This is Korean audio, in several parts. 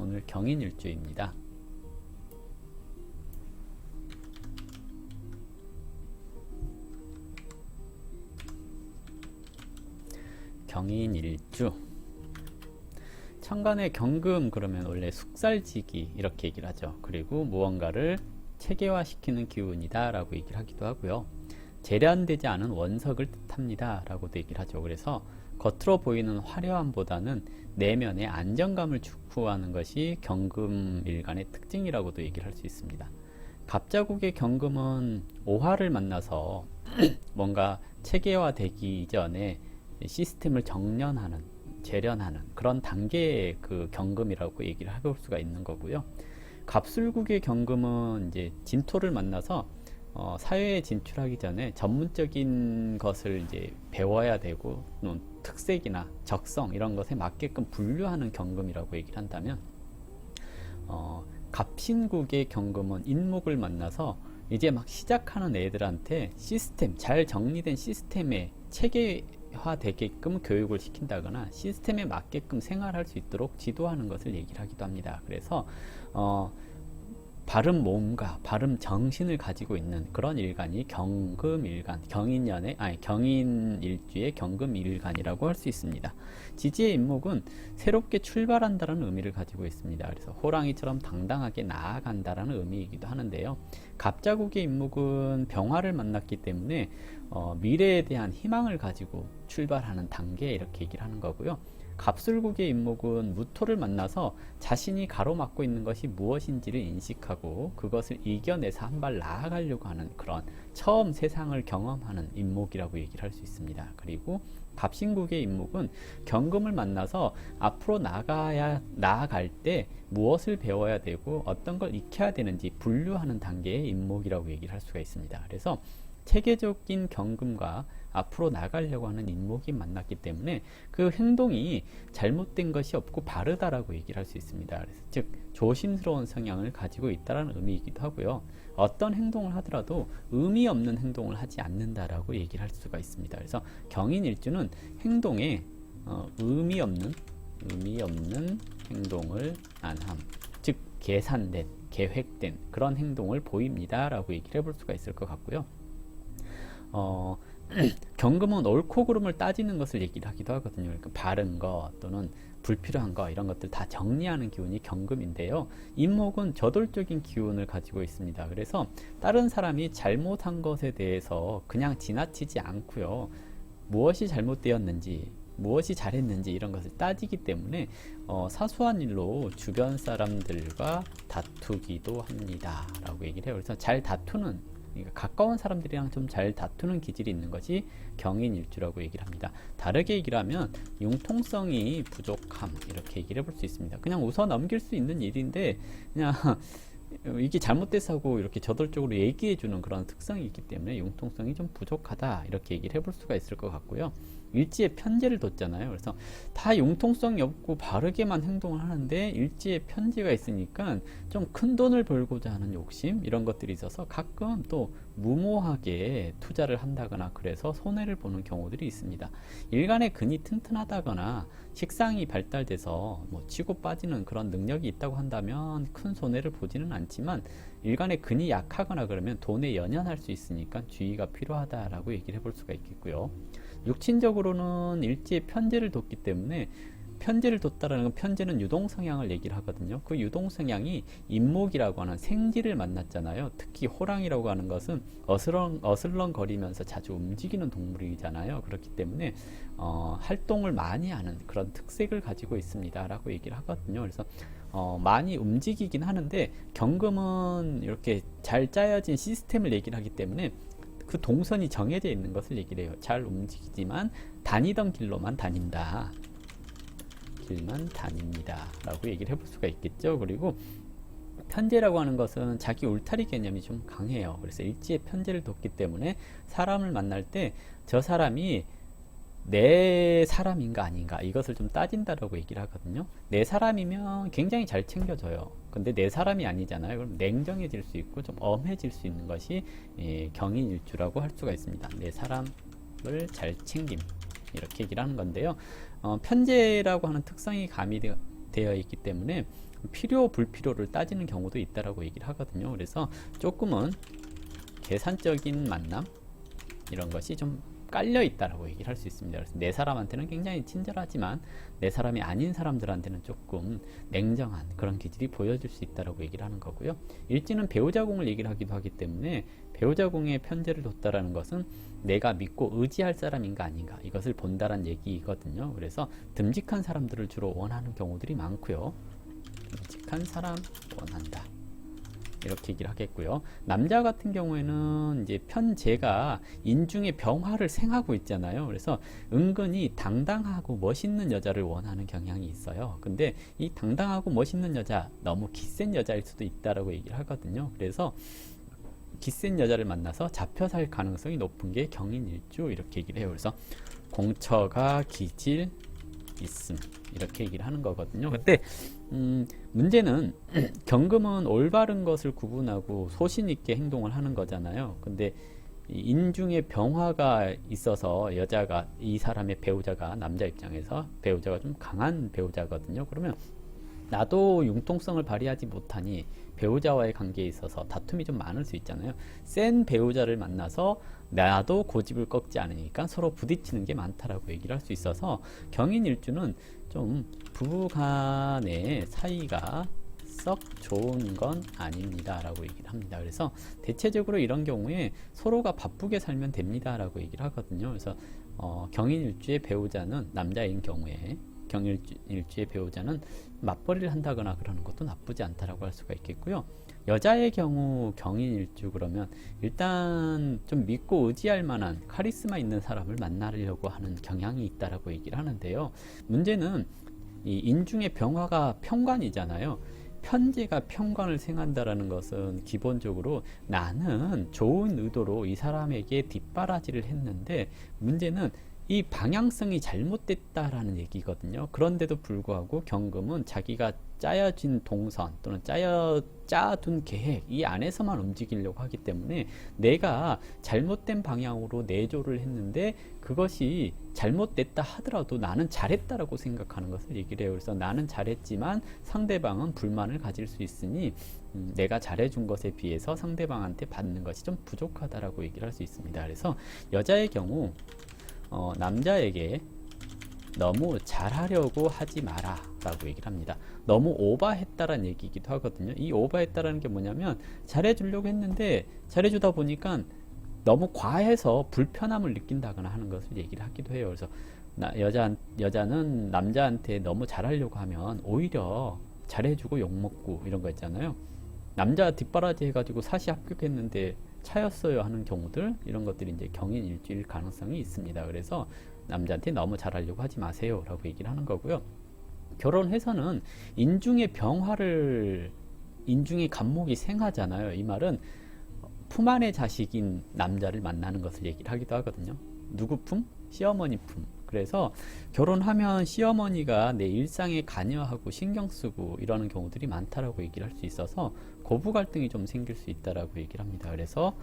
오늘 경인일주입니다. 경인일주, 천간의 경금 그러면 원래 숙살지기 이렇게 얘기를 하죠. 그리고 무언가를 체계화시키는 기운이다 라고 얘기를 하기도 하고요. 재련되지 않은 원석을 뜻합니다 라고도 얘기를 하죠. 그래서 겉으로 보이는 화려함보다는 내면의 안정감을 추구하는 것이 경금일간의 특징이라고도 얘기를 할 수 있습니다. 갑자국의 경금은 오화를 만나서 뭔가 체계화되기 전에 시스템을 정련하는, 재련하는 그런 단계의 그 경금이라고 얘기를 해볼 수가 있는 거고요. 갑술국의 경금은 이제 진토를 만나서 사회에 진출하기 전에 전문적인 것을 이제 배워야 되고 특색이나 적성 이런 것에 맞게끔 분류하는 경금이라고 얘기를 한다면, 갑신국의 경금은 인목을 만나서 이제 막 시작하는 애들한테 시스템, 잘 정리된 시스템에 체계화되게끔 교육을 시킨다거나 시스템에 맞게끔 생활할 수 있도록 지도하는 것을 얘기를 하기도 합니다. 그래서 바른 몸과 바른 정신을 가지고 있는 그런 일간이 경금일간, 경인일주의 경금일간이라고 할 수 있습니다. 지지의 인목은 새롭게 출발한다는 의미를 가지고 있습니다. 그래서 호랑이처럼 당당하게 나아간다는 의미이기도 하는데요. 갑자국의 인목은 병화를 만났기 때문에 미래에 대한 희망을 가지고 출발하는 단계 이렇게 얘기를 하는 거고요. 갑술국의 인목은 무토를 만나서 자신이 가로막고 있는 것이 무엇인지를 인식하고 그것을 이겨내서 한 발 나아가려고 하는 그런 처음 세상을 경험하는 인목이라고 얘기를 할 수 있습니다. 그리고 갑신국의 인목은 경금을 만나서 앞으로 나아갈 때 무엇을 배워야 되고 어떤 걸 익혀야 되는지 분류하는 단계의 인목이라고 얘기를 할 수가 있습니다. 그래서 체계적인 경금과 앞으로 나가려고 하는 인목이 만났기 때문에 그 행동이 잘못된 것이 없고 바르다라고 얘기를 할 수 있습니다. 그래서 즉 조심스러운 성향을 가지고 있다는 의미이기도 하고요. 어떤 행동을 하더라도 의미 없는 행동을 하지 않는다라고 얘기를 할 수가 있습니다. 그래서 경인일주는 행동에 의미 없는 행동을 안 함, 즉 계산된, 계획된 그런 행동을 보입니다라고 얘기를 해볼 수가 있을 것 같고요. 경금은 옳고 그름을 따지는 것을 얘기를 하기도 하거든요. 그러니까 바른 거 또는 불필요한 거 이런 것들 다 정리하는 기운이 경금인데요. 인목은 저돌적인 기운을 가지고 있습니다. 그래서 다른 사람이 잘못한 것에 대해서 그냥 지나치지 않고요. 무엇이 잘못되었는지 무엇이 잘했는지 이런 것을 따지기 때문에 사소한 일로 주변 사람들과 다투기도 합니다 라고 얘기를 해요. 그래서 잘 다투는, 그러니까 가까운 사람들이랑 좀 잘 다투는 기질이 있는 것이 경인일주라고 얘기를 합니다. 다르게 얘기를 하면 융통성이 부족함 이렇게 얘기를 해볼 수 있습니다. 그냥 웃어 넘길 수 있는 일인데 그냥 이게 잘못돼서 하고 이렇게 저돌적으로 얘기해주는 그런 특성이 있기 때문에 융통성이 좀 부족하다 이렇게 얘기를 해볼 수가 있을 것 같고요. 일지에 편제를 뒀잖아요. 그래서 다 융통성이 없고 바르게만 행동을 하는데 일지에 편제가 있으니까 좀 큰 돈을 벌고자 하는 욕심 이런 것들이 있어서 가끔 또 무모하게 투자를 한다거나 그래서 손해를 보는 경우들이 있습니다. 일간의 근이 튼튼하다거나 식상이 발달돼서 뭐 치고 빠지는 그런 능력이 있다고 한다면 큰 손해를 보지는 않지만 일간의 근이 약하거나 그러면 돈에 연연할 수 있으니까 주의가 필요하다라고 얘기를 해볼 수가 있겠고요. 육친적으로는 일지에 편제를 뒀기 때문에, 편제를 뒀다라는 건 편제는 유동성향을 얘기를 하거든요. 그 유동성향이 인목이라고 하는 생지를 만났잖아요. 특히 호랑이라고 하는 것은 어슬렁거리면서 자주 움직이는 동물이잖아요. 그렇기 때문에 활동을 많이 하는 그런 특색을 가지고 있습니다 라고 얘기를 하거든요. 그래서 많이 움직이긴 하는데 경금은 이렇게 잘 짜여진 시스템을 얘기를 하기 때문에 그 동선이 정해져 있는 것을 얘기를 해요. 잘 움직이지만 다니던 길로만 다닌다. 길만 다닙니다 라고 얘기를 해볼 수가 있겠죠. 그리고 편제라고 하는 것은 자기 울타리 개념이 좀 강해요. 그래서 일지에 편제를 뒀기 때문에 사람을 만날 때 저 사람이 내 사람인가 아닌가 이것을 좀 따진다라고 얘기를 하거든요. 내 사람이면 굉장히 잘 챙겨줘요. 근데 내 사람이 아니잖아요. 그럼 냉정해질 수 있고 좀 엄해질 수 있는 것이 경인일주라고 할 수가 있습니다. 내 사람을 잘 챙김 이렇게 얘기를 하는 건데요. 편제라고 하는 특성이 되어 있기 때문에 필요 불필요를 따지는 경우도 있다라고 얘기를 하거든요. 그래서 조금은 계산적인 만남 이런 것이 좀 깔려 있다라고 얘기를 할 수 있습니다. 그래서 내 사람한테는 굉장히 친절하지만 내 사람이 아닌 사람들한테는 조금 냉정한 그런 기질이 보여질 수 있다라고 얘기를 하는 거고요. 일지는 배우자궁을 얘기를 하기도 하기 때문에 배우자궁에 편제를 뒀다라는 것은 내가 믿고 의지할 사람인가 아닌가 이것을 본다란 얘기거든요. 그래서 듬직한 사람들을 주로 원하는 경우들이 많고요. 듬직한 사람 원한다. 이렇게 얘기를 하겠고요. 남자 같은 경우에는 이제 편제가 인중의 병화를 생하고 있잖아요. 그래서 은근히 당당하고 멋있는 여자를 원하는 경향이 있어요. 근데 이 당당하고 멋있는 여자, 너무 기센 여자일 수도 있다라고 얘기를 하거든요. 그래서 기센 여자를 만나서 잡혀 살 가능성이 높은 게 경인일주 이렇게 얘기를 해요. 그래서 공처가 기질 있음 이렇게 얘기를 하는 거거든요. 근데 문제는 경금은 올바른 것을 구분하고 소신 있게 행동을 하는 거잖아요. 근데 인중에 병화가 있어서 여자가 이 사람의 배우자가 남자 입장에서 배우자가 좀 강한 배우자거든요. 그러면 나도 융통성을 발휘하지 못하니 배우자와의 관계에 있어서 다툼이 좀 많을 수 있잖아요. 센 배우자를 만나서 나도 고집을 꺾지 않으니까 서로 부딪히는 게 많다라고 얘기를 할 수 있어서 경인일주는 좀 부부 간의 사이가 썩 좋은 건 아닙니다 라고 얘기를 합니다. 그래서 대체적으로 이런 경우에 서로가 바쁘게 살면 됩니다 라고 얘기를 하거든요. 그래서 경인일주의 배우자는 남자인 경우에 경일주의 배우자는 맞벌이를 한다거나 그러는 것도 나쁘지 않다라고 할 수가 있겠고요. 여자의 경우 경인일주 그러면 일단 좀 믿고 의지할 만한 카리스마 있는 사람을 만나려고 하는 경향이 있다라고 얘기를 하는데요. 문제는 이 인중의 병화가 편관이잖아요. 편제가 편관을 생한다라는 것은 기본적으로 나는 좋은 의도로 이 사람에게 뒷바라지를 했는데 문제는 이 방향성이 잘못됐다라는 얘기거든요. 그런데도 불구하고 경금은 자기가 짜여진 동선 또는 짜둔 계획 이 안에서만 움직이려고 하기 때문에 내가 잘못된 방향으로 내조를 했는데 그것이 잘못됐다 하더라도 나는 잘했다라고 생각하는 것을 얘기를 해요. 그래서 나는 잘했지만 상대방은 불만을 가질 수 있으니 내가 잘해준 것에 비해서 상대방한테 받는 것이 좀 부족하다라고 얘기를 할 수 있습니다. 그래서 여자의 경우 남자에게 너무 잘하려고 하지 마라 라고 얘기를 합니다. 너무 오버했다라는 얘기이기도 하거든요. 이 오버했다라는 게 뭐냐면 잘해주려고 했는데 잘해주다 보니까 너무 과해서 불편함을 느낀다거나 하는 것을 얘기를 하기도 해요. 그래서 여자는 남자한테 너무 잘하려고 하면 오히려 잘해주고 욕먹고 이런 거 있잖아요. 남자 뒷바라지 해가지고 사시 합격했는데 차였어요 하는 경우들 이런 것들이 이제 경인일주일 가능성이 있습니다. 그래서 남자한테 너무 잘하려고 하지 마세요 라고 얘기를 하는 거고요. 결혼해서는 인중의 간목이 생하잖아요. 이 말은 품 안의 자식인 남자를 만나는 것을 얘기를 하기도 하거든요. 누구 품? 시어머니 품. 그래서 결혼하면 시어머니가 내 일상에 관여하고 신경 쓰고 이러는 경우들이 많다라고 얘기를 할 수 있어서 고부 갈등이 좀 생길 수 있다라고 얘기를 합니다. 그래서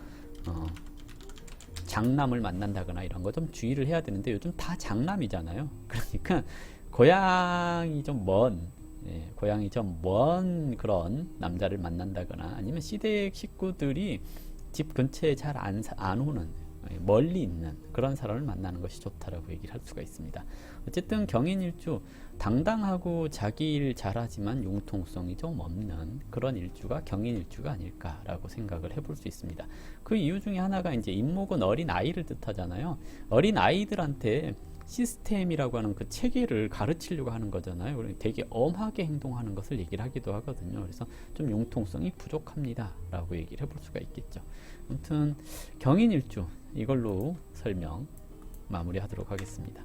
장남을 만난다거나 이런 거 좀 주의를 해야 되는데 요즘 다 장남이잖아요. 그러니까 고향이 좀 먼 그런 남자를 만난다거나 아니면 시댁 식구들이 집 근처에 잘 안 오는 멀리 있는 그런 사람을 만나는 것이 좋다라고 얘기를 할 수가 있습니다. 어쨌든 경인일주 당당하고 자기 일 잘하지만 융통성이 좀 없는 그런 일주가 경인일주가 아닐까라고 생각을 해볼 수 있습니다. 그 이유 중에 하나가 이제 인목은 어린 아이를 뜻하잖아요. 어린 아이들한테 시스템이라고 하는 그 체계를 가르치려고 하는 거잖아요. 되게 엄하게 행동하는 것을 얘기를 하기도 하거든요. 그래서 좀 융통성이 부족합니다 라고 얘기를 해볼 수가 있겠죠. 아무튼 경인일주 이걸로 설명 마무리하도록 하겠습니다.